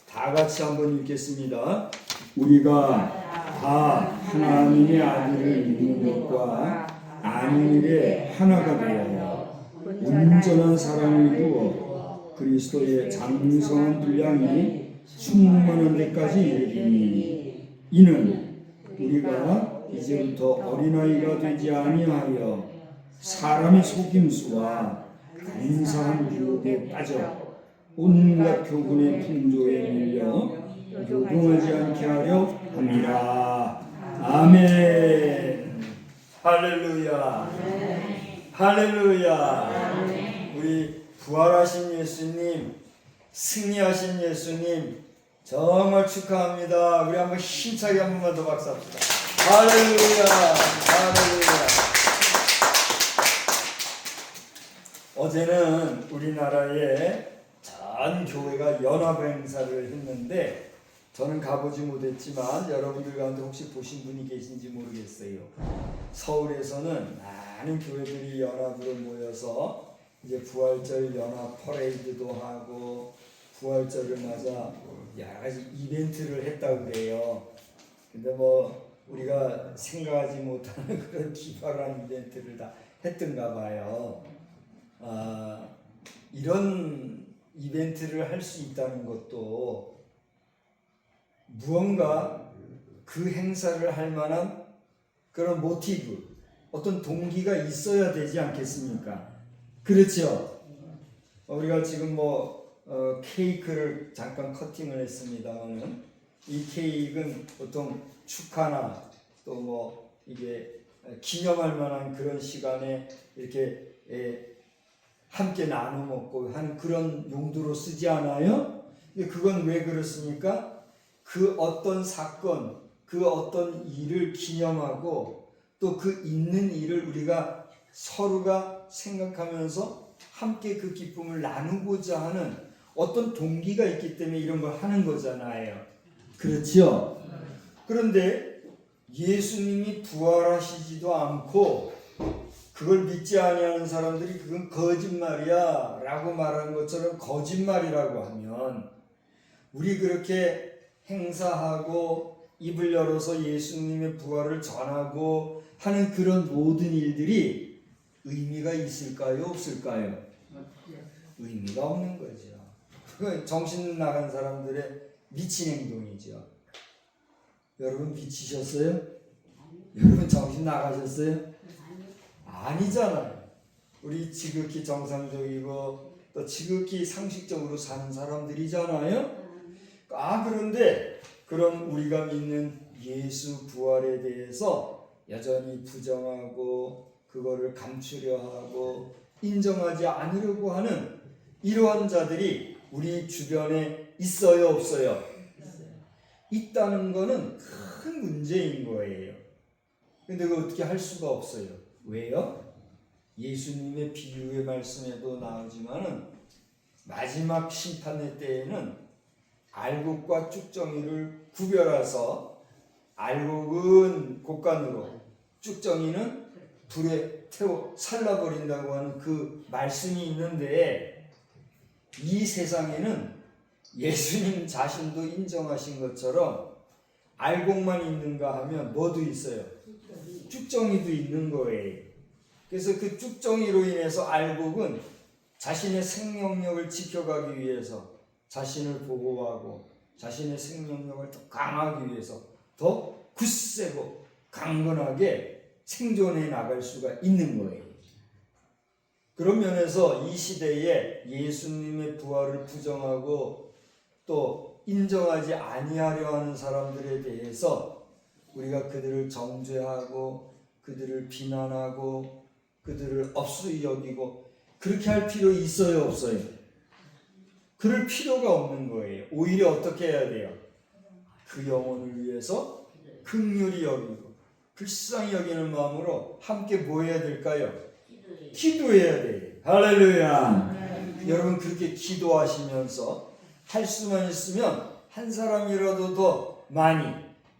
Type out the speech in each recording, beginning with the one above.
다 같이 한번 읽겠습니다. 우리가 다 하나님의 아들을 믿는 것과 아는 일에 하나가 되어 온전한 사랑을 이루어 그리스도의 장성한 분량이 충만한 데까지 이르리니 이는 우리가 이제부터 어린아이가 되지 아니하여 사람의 속임수와 간사한 유혹에 빠져 온갖 교훈의 풍조에 밀려 요동하지 않게 하려 합니다. 아멘. 할렐루야. 할렐루야. 우리 부활하신 예수님, 승리하신 예수님 정말 축하합니다. 우리 한번 힘차게 한 번만 더 박수합시다. 할렐루야. 할렐루야. 어제는 우리나라에 전 교회가 연합행사를 했는데 저는 가보지 못했지만 여러분들 가운데 혹시 보신 분이 계신지 모르겠어요. 서울에서는 많은 교회들이 연합으로 모여서 이제 부활절 연합 퍼레이드도 하고 부활절을 맞아 여러 가지 이벤트를 했다고 그래요. 근데 뭐 우리가 생각하지 못하는 그런 기발한 이벤트를 다 했던가 봐요. 이런 이벤트를 할 수 있다는 것도 무언가 그 행사를 할 만한 그런 모티브, 어떤 동기가 있어야 되지 않겠습니까? 그렇죠? 우리가 지금 케이크를 잠깐 커팅을 했습니다만은 이 케이크는 보통 축하나 또 이게 기념할 만한 그런 시간에 이렇게 함께 나눠 먹고 하는 그런 용도로 쓰지 않아요? 그건 왜 그렇습니까? 그 어떤 사건, 그 어떤 일을 기념하고 또 그 있는 일을 우리가 서로가 생각하면서 함께 그 기쁨을 나누고자 하는 어떤 동기가 있기 때문에 이런 걸 하는 거잖아요. 그렇죠? 그런데 예수님이 부활하시지도 않고 그걸 믿지 아니하는 사람들이 그건 거짓말이야 라고 말하는 것처럼 거짓말이라고 하면 우리 그렇게 행사하고 입을 열어서 예수님의 부활을 전하고 하는 그런 모든 일들이 의미가 있을까요? 없을까요? 의미가 없는 거죠. 그건 정신 나간 사람들의 미친 행동이죠. 여러분 미치셨어요? 여러분 정신 나가셨어요? 아니잖아요. 우리 지극히 정상적이고 또 지극히 상식적으로 사는 사람들이잖아요. 그런데 그런 우리가 믿는 예수 부활에 대해서 여전히 부정하고 그거를 감추려 하고 인정하지 않으려고 하는 이러한 자들이 우리 주변에 있어요, 없어요? 있다는 거는 큰 문제인 거예요. 근데 그거 어떻게 할 수가 없어요. 왜요? 예수님의 비유의 말씀에도 나오지만은 마지막 심판의 때에는 알곡과 쭉정이를 구별해서 알곡은 곡간으로 쭉정이는 불에 태워 살라버린다고 하는 그 말씀이 있는데 이 세상에는 예수님 자신도 인정하신 것처럼 알곡만 있는가 하면 뭐도 있어요? 쭉정이도 있는 거예요. 그래서 그 쭉정이로 인해서 알곡은 자신의 생명력을 지켜가기 위해서 자신을 보호하고 자신의 생명력을 더 강하기 위해서 더 굳세고 강건하게 생존해 나갈 수가 있는 거예요. 그런 면에서 이 시대에 예수님의 부활을 부정하고 또 인정하지 아니하려 하는 사람들에 대해서 우리가 그들을 정죄하고 그들을 비난하고 그들을 업수히 여기고 그렇게 할 필요 있어요, 없어요? 그럴 필요가 없는 거예요. 오히려 어떻게 해야 돼요? 그 영혼을 위해서 긍휼히 여기고 불쌍히 여기는 마음으로 함께 뭐 해야 될까요? 기도해야 돼요. 할렐루야. 여러분 그렇게 기도하시면서 할 수만 있으면 한 사람이라도 더 많이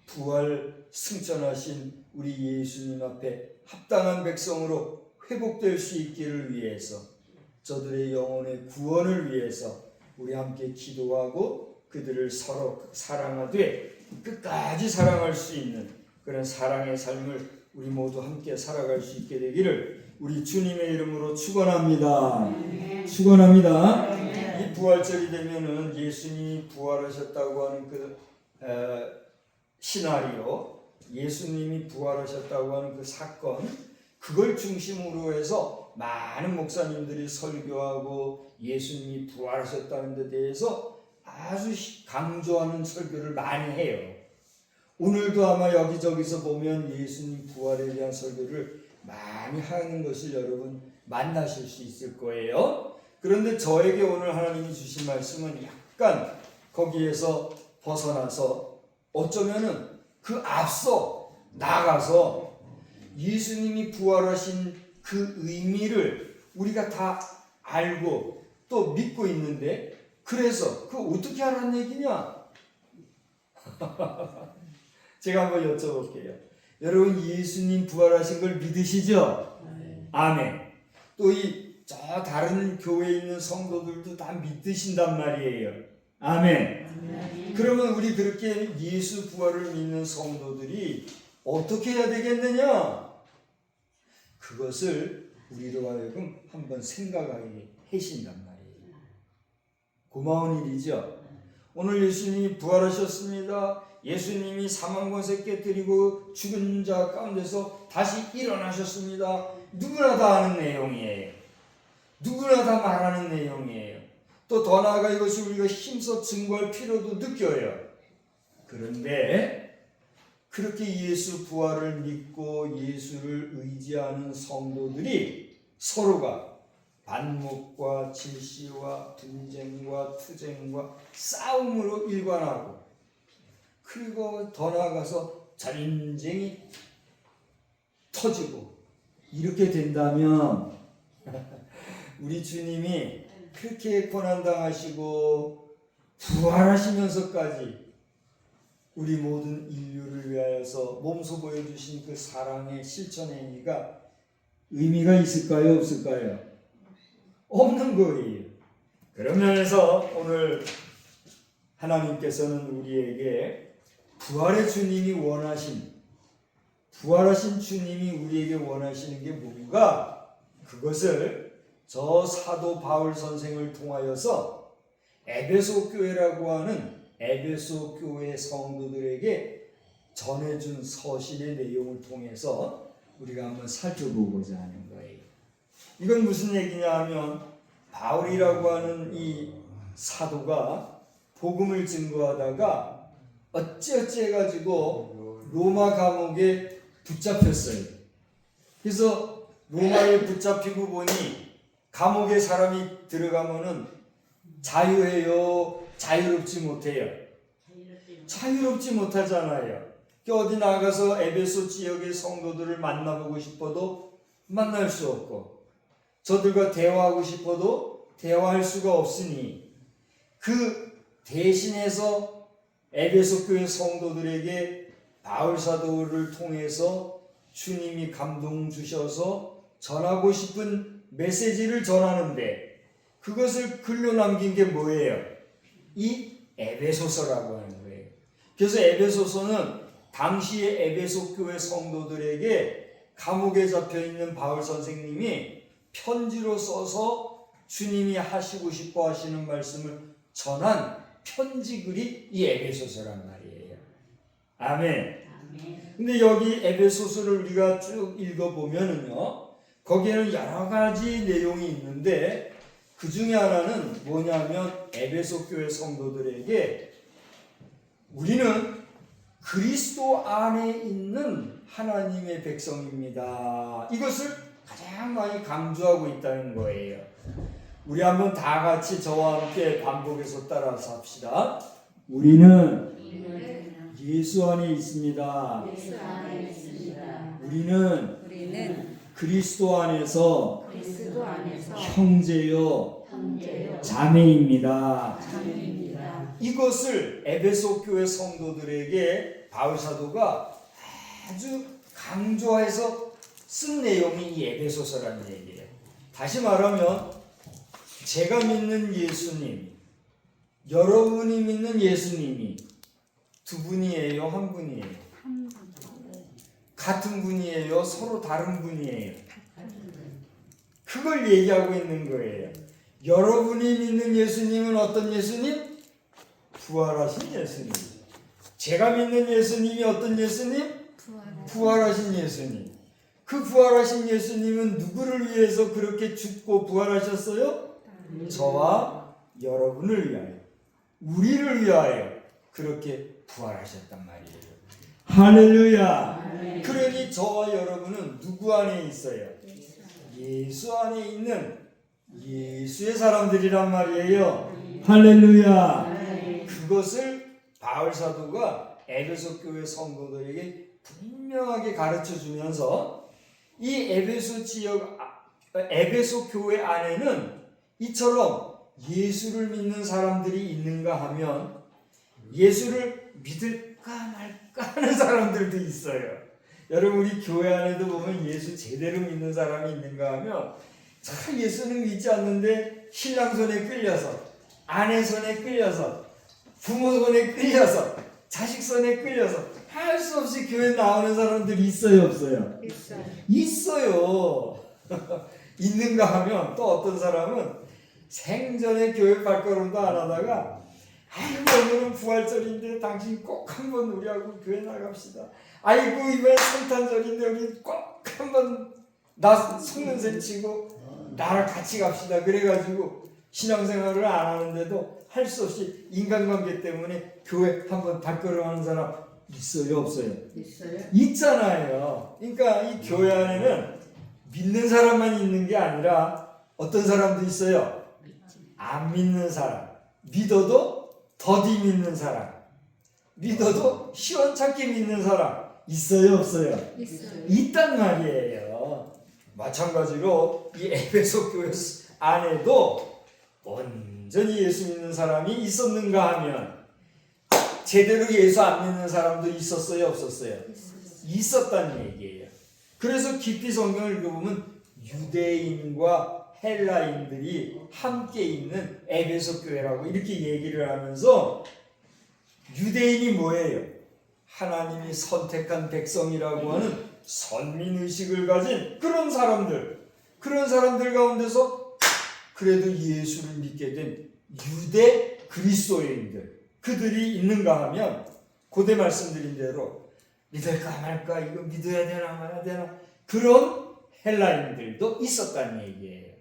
부활 승천하신 우리 예수님 앞에 합당한 백성으로 회복될 수 있기를 위해서 저들의 영혼의 구원을 위해서 우리 함께 기도하고 그들을 서로 사랑하되 끝까지 사랑할 수 있는 그런 사랑의 삶을 우리 모두 함께 살아갈 수 있게 되기를 우리 주님의 이름으로 축원합니다. 축원합니다. 이 부활절이 되면은 예수님이 부활하셨다고 하는 그 시나리오, 예수님이 부활하셨다고 하는 그 사건, 그걸 중심으로 해서 많은 목사님들이 설교하고 예수님이 부활하셨다는 데 대해서 아주 강조하는 설교를 많이 해요. 오늘도 아마 여기저기서 보면 예수님 부활에 대한 설교를 많이 하는 것을 여러분 만나실 수 있을 거예요. 그런데 저에게 오늘 하나님이 주신 말씀은 약간 거기에서 벗어나서 어쩌면은 그 앞서 나가서 예수님이 부활하신 그 의미를 우리가 다 알고 또 믿고 있는데, 그래서 그 어떻게 하라는 얘기냐? 제가 한번 여쭤볼게요. 여러분 예수님 부활하신 걸 믿으시죠? 아멘. 또 저 다른 교회에 있는 성도들도 다 믿으신단 말이에요. 아멘. 그러면 우리 그렇게 예수 부활을 믿는 성도들이 어떻게 해야 되겠느냐? 그것을 우리로 하여금 한번 생각하게 하신단 말이에요. 고마운 일이죠. 오늘 예수님이 부활하셨습니다. 예수님이 사망 권세 깨뜨리고 죽은 자 가운데서 다시 일어나셨습니다. 누구나 다 아는 내용이에요. 누구나 다 말하는 내용이에요. 또 더 나아가 이것을 우리가 힘써 증거할 필요도 느껴요. 그런데 그렇게 예수 부활을 믿고 예수를 의지하는 성도들이 서로가 반목과 질시와 분쟁과 투쟁과 싸움으로 일관하고, 그리고 더 나아가서 전쟁이 터지고 이렇게 된다면 우리 주님이 그렇게 고난당하시고 부활하시면서까지 우리 모든 인류를 위하여서 몸소 보여주신 그 사랑의 실천 행위가 의미가 있을까요? 없을까요? 없는 거예요. 그런 면에서 오늘 하나님께서는 우리에게 부활하신 주님이 우리에게 원하시는 게 뭔가, 그것을 저 사도 바울 선생을 통하여서 에베소 교회라고 하는 에베소 교회 성도들에게 전해준 서신의 내용을 통해서 우리가 한번 살펴보고자 하는 거예요. 이건 무슨 얘기냐 하면, 바울이라고 하는 이 사도가 복음을 증거하다가 어찌어찌 해가지고 로마 감옥에 붙잡혔어요. 그래서 로마에 붙잡히고 보니 감옥에 사람이 들어가면은 자유해요? 자유롭지 못해요? 자유롭지 못하잖아요. 어디 나가서 에베소 지역의 성도들을 만나보고 싶어도 만날 수 없고, 저들과 대화하고 싶어도 대화할 수가 없으니, 그 대신해서 에베소 교회 성도들에게 바울 사도를 통해서 주님이 감동 주셔서 전하고 싶은 메시지를 전하는데, 그것을 글로 남긴 게 뭐예요? 이 에베소서라고 하는 거예요. 그래서 에베소서는 당시의 에베소 교회 성도들에게 감옥에 잡혀있는 바울 선생님이 편지로 써서 주님이 하시고 싶어 하시는 말씀을 전한 편지글이 이 에베소서란 말이에요. 아멘. 근데 여기 에베소서를 우리가 쭉 읽어보면은요, 거기에는 여러 가지 내용이 있는데, 그 중에 하나는 뭐냐면 에베소 교회 성도들에게 우리는 그리스도 안에 있는 하나님의 백성입니다, 이것을 가장 많이 강조하고 있다는 거예요. 우리 한번 다 같이 저와 함께 반복해서 따라서 합시다. 우리는 예수 안에 있습니다. 우리는 그리스도 안에서 형제요 자매입니다. 이것을 에베소 교회 성도들에게 바울 사도가 아주 강조해서 쓴 내용이 이 에베소서라는 얘기예요. 다시 말하면 제가 믿는 예수님, 여러분이 믿는 예수님이 두 분이에요, 한 분이에요? 같은 분이에요, 서로 다른 분이에요? 그걸 얘기하고 있는 거예요. 여러분이 믿는 예수님은 어떤 예수님? 부활하신 예수님. 제가 믿는 예수님이 어떤 예수님? 부활하신 예수님. 그 부활하신 예수님은 누구를 위해서 그렇게 죽고 부활하셨어요? 저와 여러분을 위하여, 우리를 위하여 그렇게 부활하셨단 말이에요. 할렐루야. 그러니 저와 여러분은 누구 안에 있어요? 예수 안에 있는 예수의 사람들이란 말이에요. 할렐루야. 그것을 바울 사도가 에베소 교회 성도들에게 분명하게 가르쳐 주면서 이 에베소 지역, 에베소 교회 안에는 이처럼 예수를 믿는 사람들이 있는가 하면 예수를 믿을까 말까 하는 사람들도 있어요. 여러분, 우리 교회 안에도 보면 예수 제대로 믿는 사람이 있는가 하면 참 예수는 믿지 않는데 신랑 손에 끌려서, 아내 손에 끌려서, 부모 손에 끌려서, 자식 손에 끌려서 할 수 없이 교회 나오는 사람들이 있어요, 없어요? 있어요. 있는가 하면 또 어떤 사람은 생전에 교회 발걸음도 안 하다가 아이고 오늘은 부활절인데 당신 꼭 한번 우리하고 교회 나갑시다. 아이고 이번에 성탄절인데 우리 꼭 한번 나 속는셈 치고 나랑 같이 갑시다. 그래가지고 신앙생활을 안 하는데도 할 수 없이 인간관계 때문에 교회 한번 발걸음하는 사람 있어요, 없어요? 있어요. 있잖아요. 그러니까 이 교회 안에는 믿는 사람만 있는 게 아니라 어떤 사람도 있어요. 안 믿는 사람, 믿어도 더디 믿는 사람, 믿어도 시원찮게 믿는 사람 있어요, 없어요? 있어요. 있단 말이에요. 마찬가지로 이 에베소 교회 안에도 온전히 예수 믿는 사람이 있었는가 하면 제대로 예수 안 믿는 사람도 있었어요, 없었어요? 있었다는 얘기예요. 그래서 깊이 성경을 읽어보면 유대인과 헬라인들이 함께 있는 에베소 교회라고 이렇게 얘기를 하면서 유대인이 뭐예요? 하나님이 선택한 백성이라고 하는 선민의식을 가진 그런 사람들 가운데서 그래도 예수를 믿게 된 유대 그리스도인들, 그들이 있는가 하면 고대 말씀드린 대로 믿을까 말까, 이거 믿어야 되나 말아야 되나, 그런 헬라인들도 있었다는 얘기예요.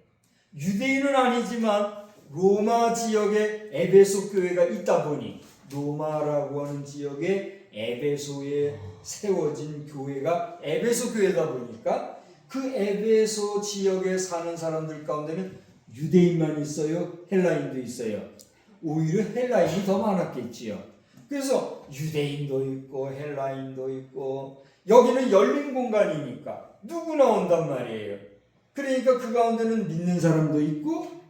유대인은 아니지만 로마 지역에 에베소 교회가 있다 보니 로마라고 하는 지역에 에베소에 세워진 교회가 에베소 교회다 보니까 그 에베소 지역에 사는 사람들 가운데는 유대인만 있어요? 헬라인도 있어요? 오히려 헬라인이 더 많았겠지요. 그래서 유대인도 있고 헬라인도 있고 여기는 열린 공간이니까 누구나 온단 말이에요. 그러니까 그 가운데는 믿는 사람도 있고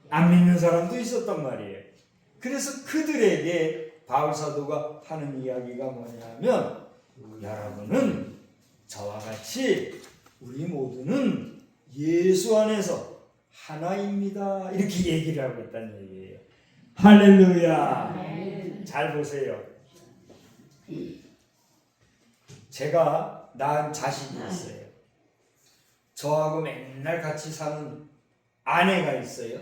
안 믿는 사람도 있었단 말이에요. 그래서 그들에게 바울 사도가 하는 이야기가 뭐냐면 여러분은 저와 같이 우리 모두는 예수 안에서 하나입니다. 이렇게 얘기를 하고 있다는 얘기예요. 할렐루야. 잘 보세요. 제가 낳은 자식이 있어요. 저하고 맨날 같이 사는 아내가 있어요.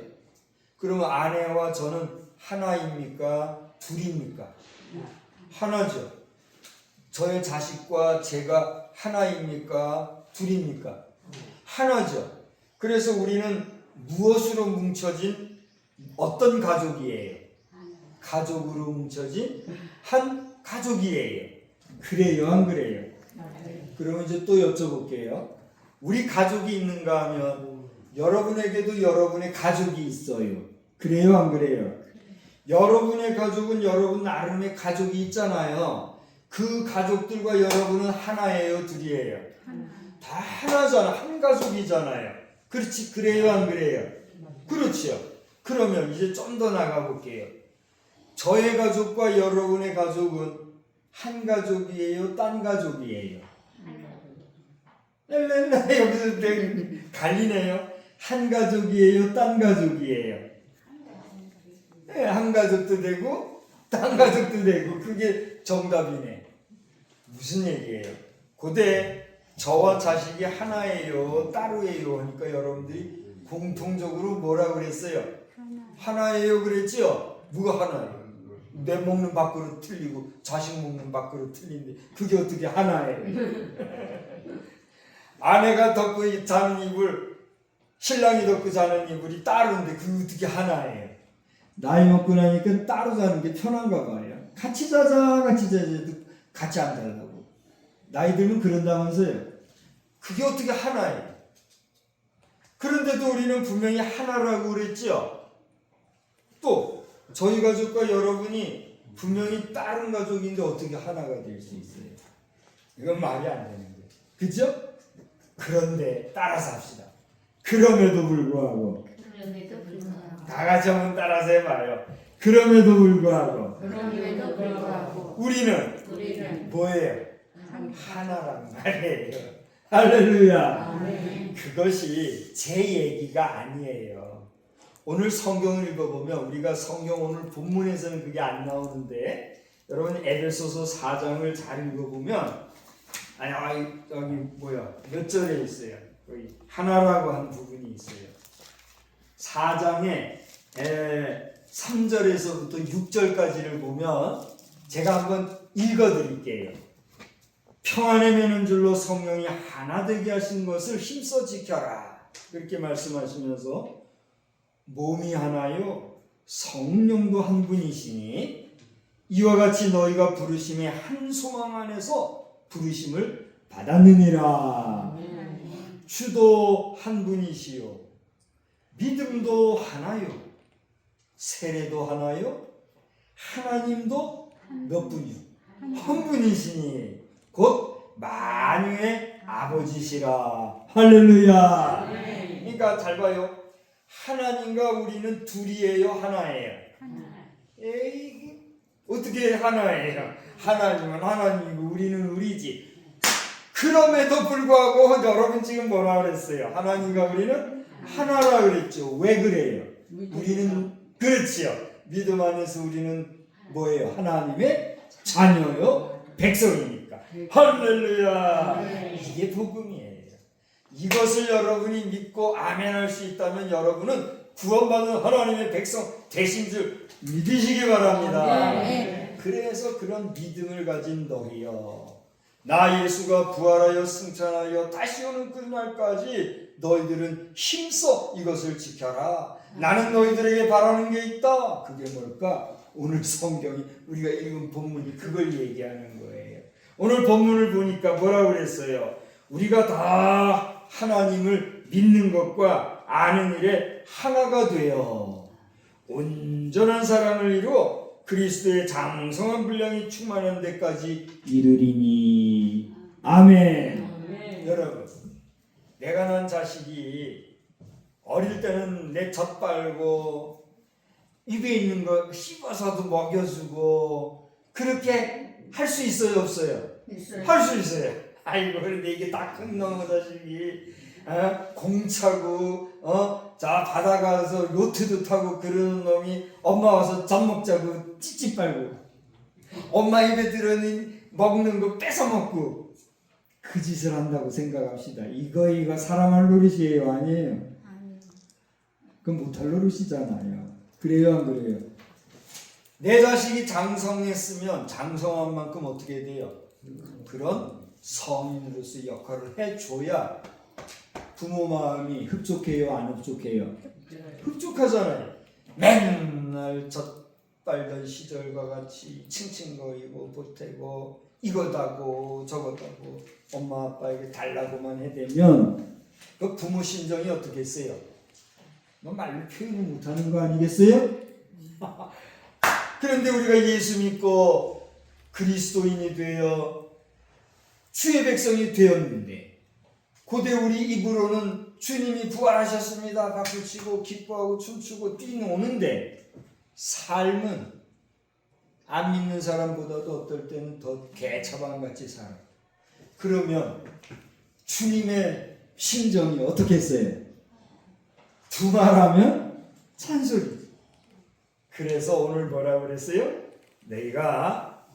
그러면 아내와 저는 하나입니까? 둘입니까? 하나죠. 저의 자식과 제가 하나입니까? 둘입니까? 하나죠. 그래서 우리는 무엇으로 뭉쳐진 어떤 가족이에요? 가족으로 뭉쳐진 한 가족이에요. 그래요, 안 그래요? 그러면 이제 또 여쭤볼게요. 우리 가족이 있는가 하면 여러분에게도 여러분의 가족이 있어요. 그래요, 안 그래요? 여러분의 가족은 여러분 나름의 가족이 있잖아요. 그 가족들과 여러분은 하나예요, 둘이에요? 다 하나잖아. 한 가족이잖아요. 그렇지, 그래요, 안 그래요? 그렇죠. 그러면 이제 좀 더 나가볼게요. 저의 가족과 여러분의 가족은 한 가족이에요, 딴 가족이에요? 여기서 갈리네요. 한 가족이에요, 딴 가족이에요? 한 가족도 되고 딴 가족도 되고 그게 정답이네. 무슨 얘기예요? 고대 저와 자식이 하나예요, 따로예요 하니까 여러분들이 공통적으로 뭐라 그랬어요? 하나예요 그랬죠? 뭐가 하나예요? 내 먹는 밥그릇 틀리고 자식 먹는 밥그릇 틀린데 그게 어떻게 하나예요? 아내가 덮고 자는 이불 신랑이 덮고 자는 이불이 따로인데 그게 어떻게 하나예요? 나이 먹고 나니까 따로 자는 게 편한가 봐요. 같이 자자 같이 자자도 같이 안 자려고. 나이 들면 그런다면서요. 그게 어떻게 하나예요? 그런데도 우리는 분명히 하나라고 그랬죠. 또 저희 가족과 여러분이 분명히 다른 가족인데 어떻게 하나가 될 수 있어요? 이건 말이 안 되는 거예요. 그죠? 그런데 따라서 합시다. 그럼에도 불구하고 다 같이 한번 따라서 해봐요. 그럼에도 불구하고 우리는 뭐예요? 하나란 말이에요. 할렐루야. 그것이 제 얘기가 아니에요. 오늘 성경을 읽어보면 우리가 성경 오늘 본문에서는 그게 안 나오는데 여러분 에베소서 4장을 잘 읽어보면 여기 몇 절에 있어요. 여기 하나라고 한 부분이 있어요. 4장에 3절에서부터 6절까지를 보면 제가 한번 읽어드릴게요. 평안에 매는 줄로 성령이 하나 되게 하신 것을 힘써 지켜라. 그렇게 말씀하시면서 몸이 하나요 성령도 한 분이시니 이와 같이 너희가 부르심의 한 소망 안에서 부르심을 받았느니라. 주도 한 분이시요 믿음도 하나요 세례도 하나요 하나님도 몇 분이요 한 분이시니 곧 만유의 아버지시라. 할렐루야. 그러니까 잘 봐요. 하나님과 우리는 둘이에요 하나예요? 에이 어떻게 하나예요? 하나님은 하나님이고 우리는 우리지. 그럼에도 불구하고 여러분 지금 뭐라 그랬어요? 하나님과 우리는 하나라 그랬죠. 왜 그래요? 우리는 그렇지요. 믿음 안에서 우리는 뭐예요? 하나님의 자녀요 백성이니까. 할렐루야. 이게 복음이에요. 이것을 여러분이 믿고 아멘할 수 있다면 여러분은 구원받은 하나님의 백성 되신 줄 믿으시기 바랍니다. 그래서 그런 믿음을 가진 너희여 나 예수가 부활하여 승천하여 다시 오는 그날까지 너희들은 힘써 이것을 지켜라. 나는 너희들에게 바라는 게 있다. 그게 뭘까? 오늘 성경이 우리가 읽은 본문이 그걸 얘기하는 거예요. 오늘 본문을 보니까 뭐라고 그랬어요? 우리가 다 하나님을 믿는 것과 아는 일에 하나가 되어 온전한 사람을 이루어 그리스도의 장성한 분량이 충만한 데까지 이르리니. 아멘. 여러분 내가 낳은 자식이 어릴 때는 내 젖 빨고 입에 있는 거 씹어서도 먹여주고 그렇게 할 수 있어요 없어요? 할 수 있어요. 아이고 그런데 이게 다 큰 놈의 자식이 공차고 자 바다 가서 요트도 타고 그러는 놈이 엄마 와서 젖 먹자고 찌찌 빨고 엄마 입에 들어는 먹는 거 뺏어 먹고 그 짓을 한다고 생각합시다. 이거 사람 할 노릇이에요 아니에요? 그건 못할 노릇이잖아요. 그래요 안 그래요? 내 자식이 장성했으면 장성한 만큼 어떻게 돼요? 그런 성인으로서 역할을 해줘야 부모 마음이 흡족해요 안 흡족해요? 흡족하잖아요. 맨날 젖 빨던 시절과 같이 칭칭거리고 보태고 이거다고 저거다고 엄마 아빠에게 달라고만 해대면 그 부모 심정이 어떻겠어요? 뭐 말로 표현을 못하는 거 아니겠어요? 그런데 우리가 예수 믿고 그리스도인이 되어 주의 백성이 되었는데 고대 우리 입으로는 주님이 부활하셨습니다 박수치고 기뻐하고 춤추고 뛰노는데 삶은 안 믿는 사람보다도 어떨 때는 더 개처방같이 살아. 그러면 주님의 심정이 어떻겠어요? 두말하면 잔소리. 그래서 오늘 뭐라고 그랬어요? 너희가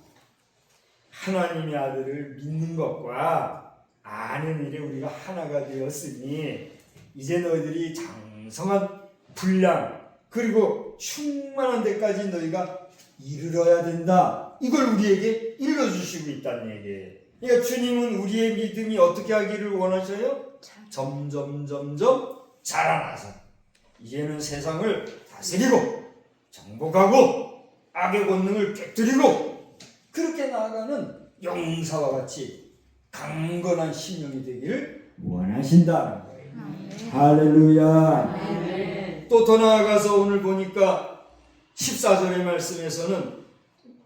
하나님의 아들을 믿는 것과 아는 일에 우리가 하나가 되었으니 이제 너희들이 장성한 분량 그리고 충만한 데까지 너희가 이르러야 된다. 이걸 우리에게 일러주시고 있다는 얘기예요. 그러니까 주님은 우리의 믿음이 어떻게 하기를 원하셔요? 점점 자라나서 이제는 세상을 다스리고 정복하고 악의 권능을 깨뜨리고 그렇게 나아가는 용사와 같이 강건한 심령이 되기를 원하신다는 거예요. 할렐루야. 또 더 나아가서 오늘 보니까 14절의 말씀에서는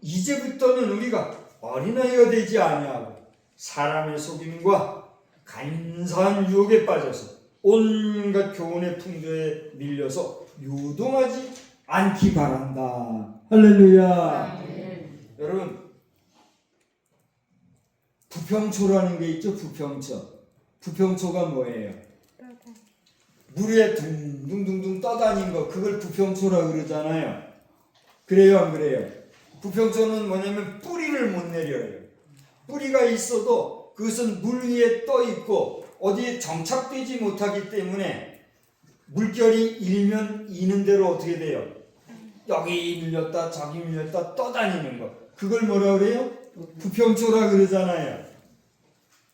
이제부터는 우리가 어린아이가 되지 아니하고 사람의 속임과 간사한 유혹에 빠져서 온갖 교훈의 풍조에 밀려서 요동하지 않기 바란다. 할렐루야. 여러분, 부평초라는 게 있죠. 부평초가 뭐예요? 물 위에 둥둥둥둥 떠다닌 거, 그걸 부평초라 그러잖아요. 그래요, 안 그래요? 부평초는 뭐냐면 뿌리를 못 내려요. 뿌리가 있어도 그것은 물 위에 떠 있고 어디에 정착되지 못하기 때문에 물결이 일면 이는 대로 어떻게 돼요? 여기 밀렸다 저기 밀렸다 떠다니는 거, 그걸 뭐라 그래요? 부평초라 그러잖아요.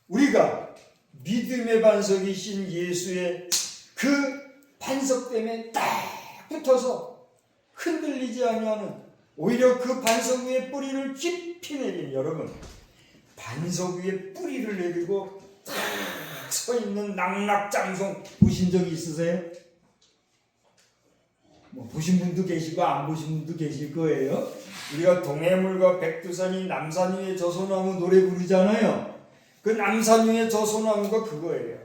우리가 믿음의 반석이신 예수의 그 반석 때문에 딱 붙어서 흔들리지 아니하는, 오히려 그 반석 위에 뿌리를 깊이 내린, 여러분 반석 위에 뿌리를 내리고 딱 서 있는 낙낙장성 보신 적이 있으세요? 뭐 보신 분도 계시고 안 보신 분도 계실 거예요. 우리가 동해물과 백두산이 남산 위에 저 소나무 노래 부르잖아요. 그 남산 위에 저 소나무가 그거예요.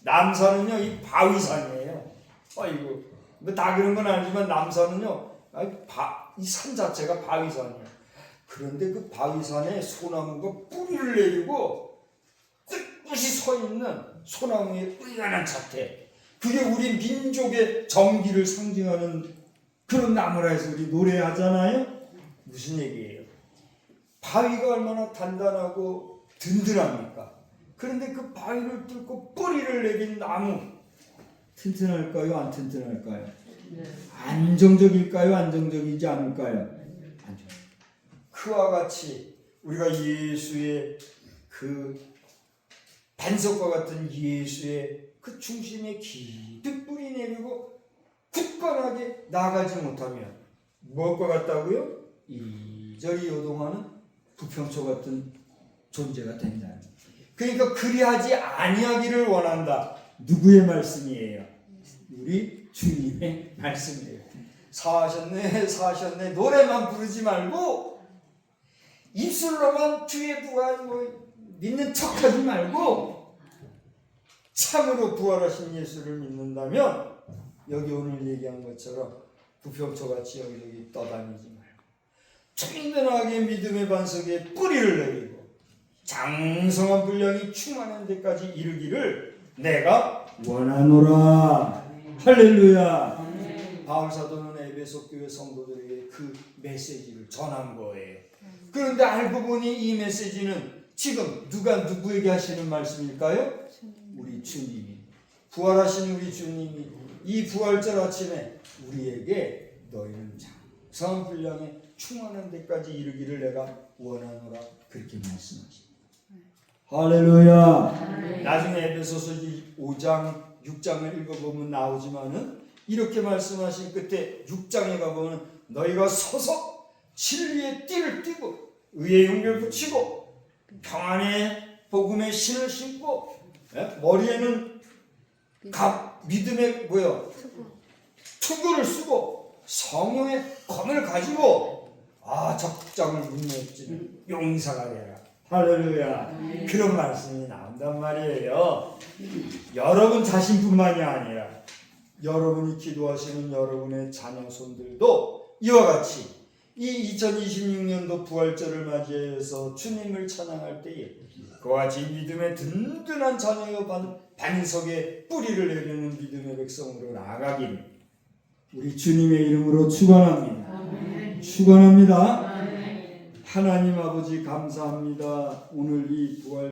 남산은요 이 바위산이에요. 아이고 뭐 다 그런 건 아니지만 남산은요 이 산 자체가 바위산이에요. 그런데 그 바위산에 소나무가 뿌리를 내리고 꿋꿋이 서 있는 소나무의 의연한 자태, 그게 우리 민족의 정기를 상징하는 그런 나무라 해서 우리 노래하잖아요. 무슨 얘기예요? 바위가 얼마나 단단하고 든든합니까? 그런데 그 바위를 뚫고 뿌리를 내린 나무, 튼튼할까요? 안 튼튼할까요? 안정적일까요? 안정적이지 않을까요? 안정. 그와 같이 우리가 예수의 그 반석과 같은 예수의 그 중심에 깊이 뿌리 내리고 굳건하게 나아가지 못하면 무엇과 같다고요? 이리저리 요동하는 부평초 같은 존재가 된다는. 그러니까 그리하지 아니하기를 원한다. 누구의 말씀이에요? 우리 주님의 말씀이에요. 사하셨네 노래만 부르지 말고 입술로만 주의 부활 믿는 척하지 말고 참으로 부활하신 예수를 믿는다면 여기 오늘 얘기한 것처럼 부평초같이 여기저기 떠다니지 말고 충분하게 믿음의 반석에 뿌리를 내리고 장성한 분량이 충만한 데까지 이르기를 내가 원하노라. 할렐루야. 바울 사도는 에베소 교회 성도들에게 그 메시지를 전한 거예요. 그런데 알고 보니 이 메시지는 지금 누가 누구에게 하시는 말씀일까요? 우리 주님이, 부활하신 우리 주님이 이 부활절 아침에 우리에게 너희는 장성한 분량에 충만한 데까지 이르기를 내가 원하노라 그렇게 말씀하십니다. 할렐루야. 나중에 에베소서 5장 6장을 읽어보면 나오지만은 이렇게 말씀하신 끝에 6장에 가보면 너희가 서서 진리의 띠를 띠고 의의 용기를 붙이고 평안의 복음의 신을 신고 머리에는 믿음의 투구를 쓰고 성령의 검을 가지고 적장을 문매지는 용사가 되라. 할렐루야. 그런 말씀이 나온단 말이에요. 여러분 자신뿐만이 아니라 여러분이 기도하시는 여러분의 자녀손들도 이와 같이 이 2026년도 부활절을 맞이해서 주님을 찬양할 때에 그와 같이 믿음의 든든한 자녀의 반석에 뿌리를 내리는 믿음의 백성으로 나아가기를 우리 주님의 이름으로 축원합니다. 축원합니다. 아멘. 하나님 아버지 감사합니다. 오늘 이 부활